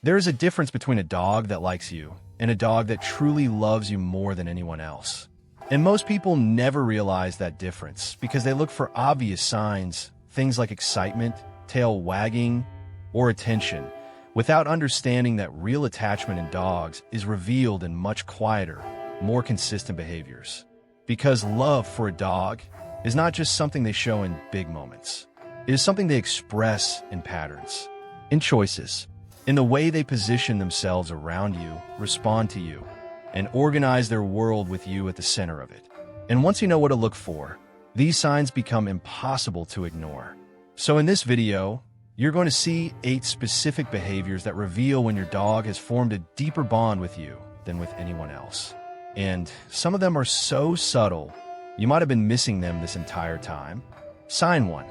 There is a difference between a dog that likes you and a dog that truly loves you more than anyone else. And most people never realize that difference because they look for obvious signs, things like excitement, tail wagging, or attention, without understanding that real attachment in dogs is revealed in much quieter, more consistent behaviors. Because love for a dog is not just something they show in big moments. It is something they express in patterns, in choices, in the way they position themselves around you, respond to you, and organize their world with you at the center of it. And once you know what to look for, these signs become impossible to ignore. So in this video, you're going to see 8 specific behaviors that reveal when your dog has formed a deeper bond with you than with anyone else. And some of them are so subtle, you might have been missing them this entire time. Sign 1.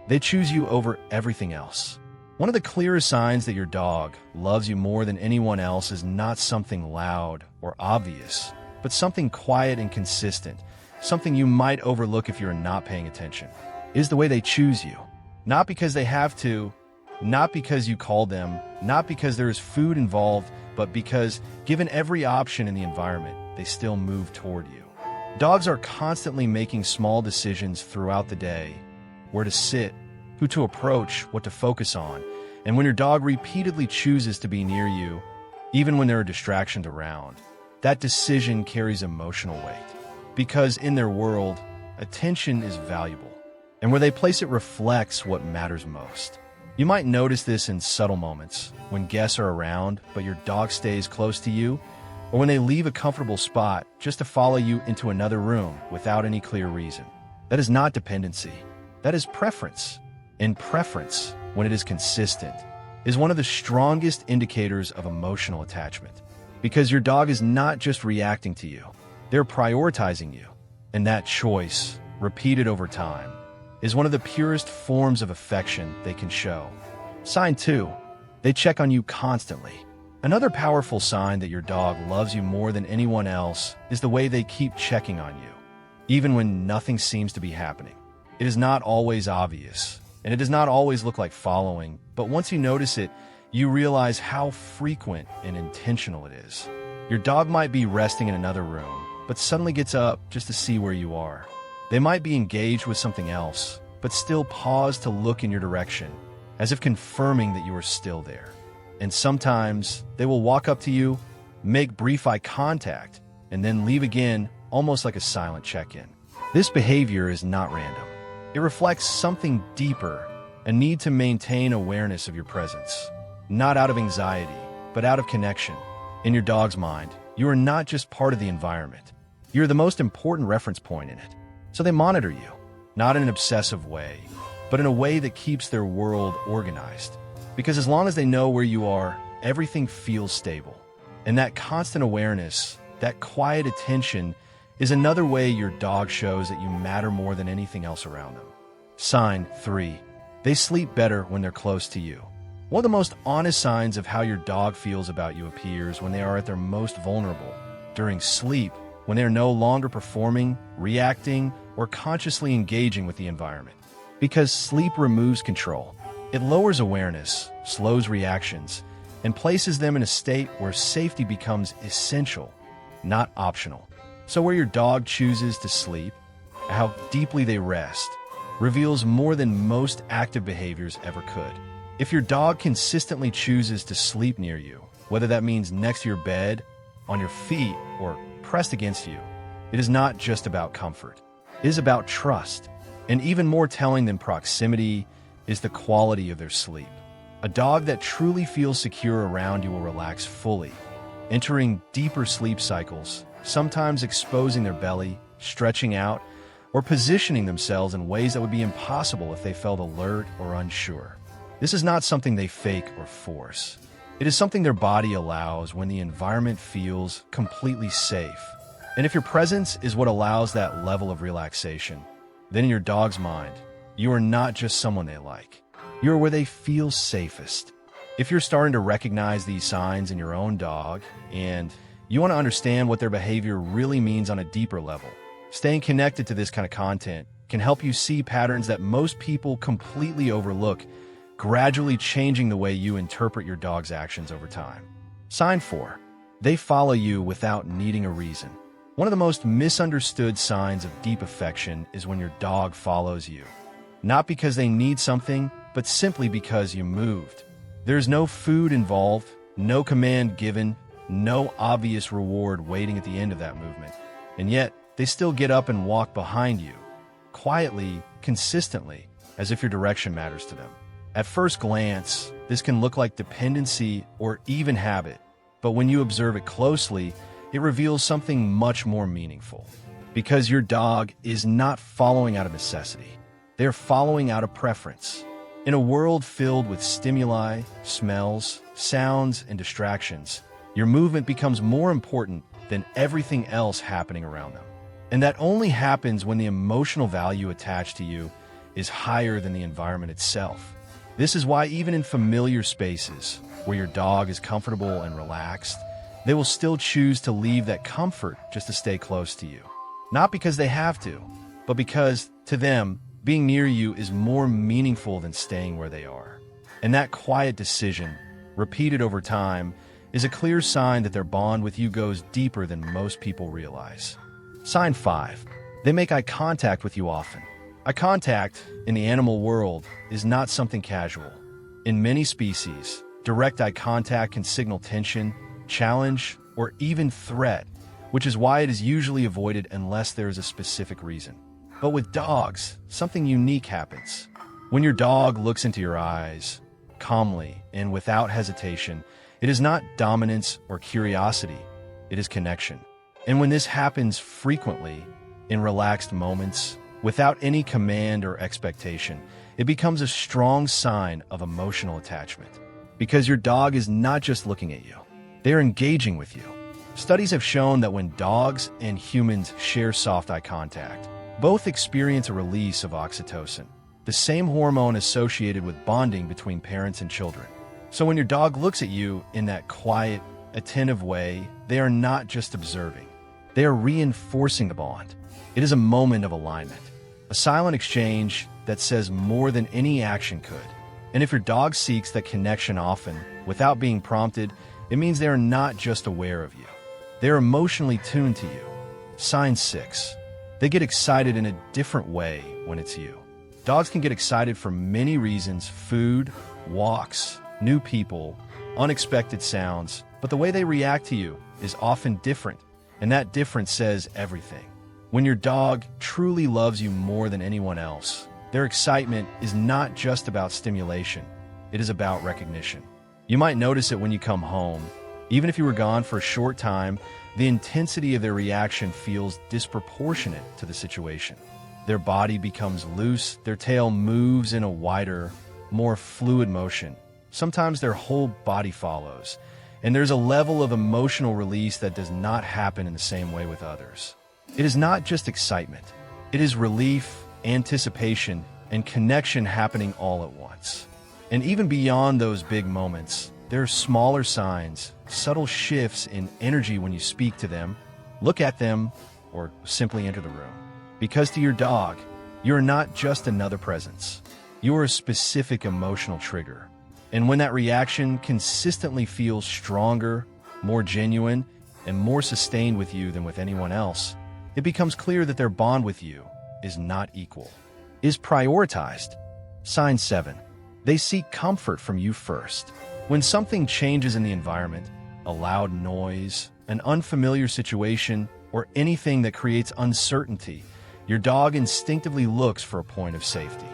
They choose you over everything else. One of the clearest signs that your dog loves you more than anyone else is not something loud or obvious, but something quiet and consistent, something you might overlook if you're not paying attention. It is the way they choose you. Not because they have to, not because you called them, not because there is food involved, but because, given every option in the environment, they still move toward you. Dogs are constantly making small decisions throughout the day: where to sit, who to approach, what to focus on. And when your dog repeatedly chooses to be near you, even when there are distractions around, that decision carries emotional weight. Because in their world, attention is valuable, and where they place it reflects what matters most. You might notice this in subtle moments, when guests are around but your dog stays close to you, or when they leave a comfortable spot just to follow you into another room without any clear reason. That is not dependency. That is preference. And preference, when it is consistent, is one of the strongest indicators of emotional attachment. Because your dog is not just reacting to you, they're prioritizing you. And that choice, repeated over time, is one of the purest forms of affection they can show. Sign 2. They check on you constantly. Another powerful sign that your dog loves you more than anyone else is the way they keep checking on you, even when nothing seems to be happening. It is not always obvious, and it does not always look like following, but once you notice it, you realize how frequent and intentional it is. Your dog might be resting in another room, but suddenly gets up just to see where you are. They might be engaged with something else, but still pause to look in your direction, as if confirming that you are still there. And sometimes they will walk up to you, make brief eye contact, and then leave again, almost like a silent check-in. This behavior is not random. It reflects something deeper, a need to maintain awareness of your presence. Not out of anxiety, but out of connection. In your dog's mind, you are not just part of the environment. You're the most important reference point in it. So they monitor you, not in an obsessive way, but in a way that keeps their world organized. Because as long as they know where you are, everything feels stable. And that constant awareness, that quiet attention, is another way your dog shows that you matter more than anything else around them. Sign 3. They sleep better when they're close to you. One of the most honest signs of how your dog feels about you appears when they are at their most vulnerable. During sleep, when they are no longer performing, reacting, or consciously engaging with the environment. Because sleep removes control. It lowers awareness, slows reactions, and places them in a state where safety becomes essential, not optional. So where your dog chooses to sleep, how deeply they rest, reveals more than most active behaviors ever could. If your dog consistently chooses to sleep near you, whether that means next to your bed, on your feet, or pressed against you, it is not just about comfort. It is about trust. And even more telling than proximity is the quality of their sleep. A dog that truly feels secure around you will relax fully, entering deeper sleep cycles, sometimes exposing their belly, stretching out, or positioning themselves in ways that would be impossible if they felt alert or unsure. This is not something they fake or force. It is something their body allows when the environment feels completely safe. And if your presence is what allows that level of relaxation, then in your dog's mind, you are not just someone they like. You are where they feel safest. If you're starting to recognize these signs in your own dog, and you want to understand what their behavior really means on a deeper level, staying connected to this kind of content can help you see patterns that most people completely overlook gradually changing the way you interpret your dog's actions over time. Sign 4. They follow you without needing a reason. One of the most misunderstood signs of deep affection is when your dog follows you. Not because they need something, but simply because you moved. There's no food involved, no command given, no obvious reward waiting at the end of that movement. And yet, they still get up and walk behind you, quietly, consistently, as if your direction matters to them. At first glance, this can look like dependency or even habit, but when you observe it closely, it reveals something much more meaningful. Because your dog is not following out of necessity. They're following out of preference. In a world filled with stimuli, smells, sounds, and distractions, your movement becomes more important than everything else happening around them. And that only happens when the emotional value attached to you is higher than the environment itself. This is why even in familiar spaces, where your dog is comfortable and relaxed, they will still choose to leave that comfort just to stay close to you. Not because they have to, but because, to them, being near you is more meaningful than staying where they are. And that quiet decision, repeated over time, is a clear sign that their bond with you goes deeper than most people realize. Sign 5. They make eye contact with you often. Eye contact, in the animal world, is not something casual. In many species, direct eye contact can signal tension, challenge, or even threat, which is why it is usually avoided unless there is a specific reason. But with dogs, something unique happens. When your dog looks into your eyes, calmly and without hesitation, it is not dominance or curiosity, it is connection. And when this happens frequently, in relaxed moments, without any command or expectation, it becomes a strong sign of emotional attachment. Because your dog is not just looking at you, they are engaging with you. Studies have shown that when dogs and humans share soft eye contact, both experience a release of oxytocin, the same hormone associated with bonding between parents and children. So when your dog looks at you in that quiet, attentive way, they are not just observing. They are reinforcing the bond. It is a moment of alignment, a silent exchange that says more than any action could. And if your dog seeks that connection often, without being prompted, it means they are not just aware of you. They are emotionally tuned to you. Sign 6. They get excited in a different way when it's you. Dogs can get excited for many reasons: food, walks, new people, unexpected sounds, but the way they react to you is often different, and that difference says everything. When your dog truly loves you more than anyone else, their excitement is not just about stimulation, it is about recognition. You might notice it when you come home. Even if you were gone for a short time, the intensity of their reaction feels disproportionate to the situation. Their body becomes loose, their tail moves in a wider, more fluid motion. Sometimes their whole body follows, and there's a level of emotional release that does not happen in the same way with others. It is not just excitement. It is relief, anticipation, and connection happening all at once. And even beyond those big moments, there are smaller signs, subtle shifts in energy when you speak to them, look at them, or simply enter the room. Because to your dog, you are not just another presence. You are a specific emotional trigger. And when that reaction consistently feels stronger, more genuine, and more sustained with you than with anyone else, it becomes clear that their bond with you is not equal, is prioritized. Sign 7. They seek comfort from you first. When something changes in the environment, a loud noise, an unfamiliar situation, or anything that creates uncertainty, your dog instinctively looks for a point of safety.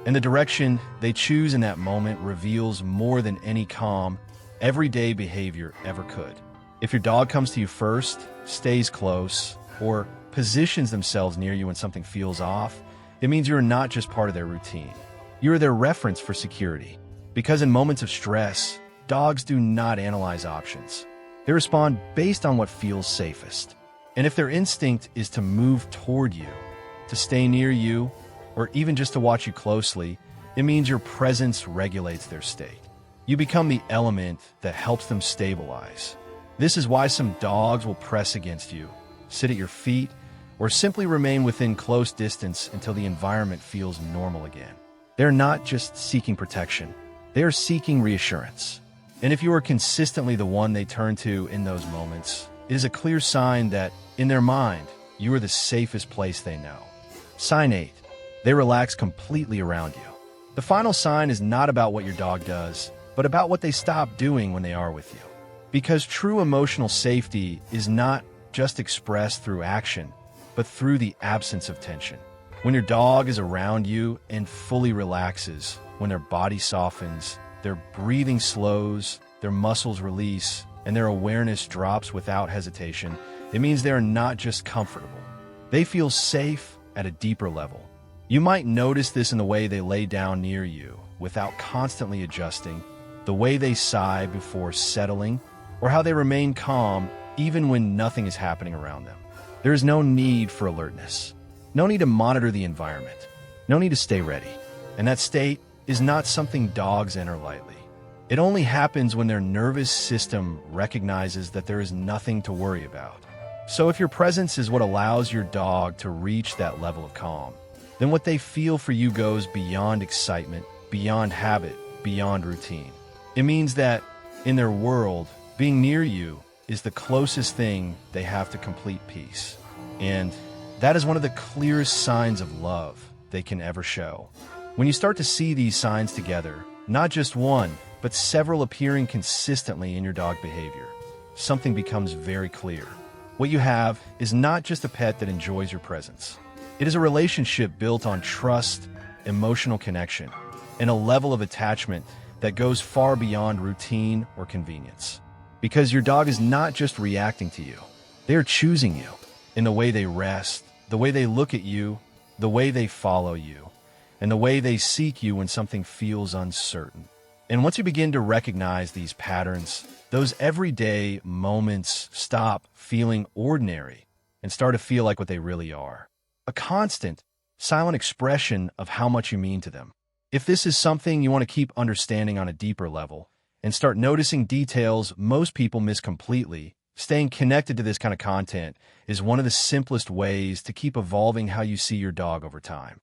And the direction they choose in that moment reveals more than any calm, everyday behavior ever could. If your dog comes to you first, stays close, or positions themselves near you when something feels off, it means you are not just part of their routine. You are their reference for security. Because in moments of stress, dogs do not analyze options. They respond based on what feels safest. And if their instinct is to move toward you, to stay near you, or even just to watch you closely, it means your presence regulates their state. You become the element that helps them stabilize. This is why some dogs will press against you, sit at your feet, or simply remain within close distance until the environment feels normal again. They're not just seeking protection. They are seeking reassurance. And if you are consistently the one they turn to in those moments, it is a clear sign that, in their mind, you are the safest place they know. Sign 8. They relax completely around you. The final sign is not about what your dog does, but about what they stop doing when they are with you. Because true emotional safety is not just expressed through action, but through the absence of tension. When your dog is around you and fully relaxes, when their body softens, their breathing slows, their muscles release, and their awareness drops without hesitation, it means they are not just comfortable. They feel safe at a deeper level. You might notice this in the way they lay down near you without constantly adjusting, the way they sigh before settling, or how they remain calm even when nothing is happening around them. There is no need for alertness, no need to monitor the environment, no need to stay ready. And that state is not something dogs enter lightly. It only happens when their nervous system recognizes that there is nothing to worry about. So if your presence is what allows your dog to reach that level of calm, then what they feel for you goes beyond excitement, beyond habit, beyond routine. It means that, in their world, being near you is the closest thing they have to complete peace. And that is one of the clearest signs of love they can ever show. When you start to see these signs together, not just one, but several appearing consistently in your dog behavior, something becomes very clear. What you have is not just a pet that enjoys your presence. It is a relationship built on trust, emotional connection, and a level of attachment that goes far beyond routine or convenience. Because your dog is not just reacting to you, they are choosing you in the way they rest, the way they look at you, the way they follow you, and the way they seek you when something feels uncertain. And once you begin to recognize these patterns, those everyday moments stop feeling ordinary and start to feel like what they really are. A constant, silent expression of how much you mean to them. If this is something you want to keep understanding on a deeper level and start noticing details most people miss completely, staying connected to this kind of content is one of the simplest ways to keep evolving how you see your dog over time.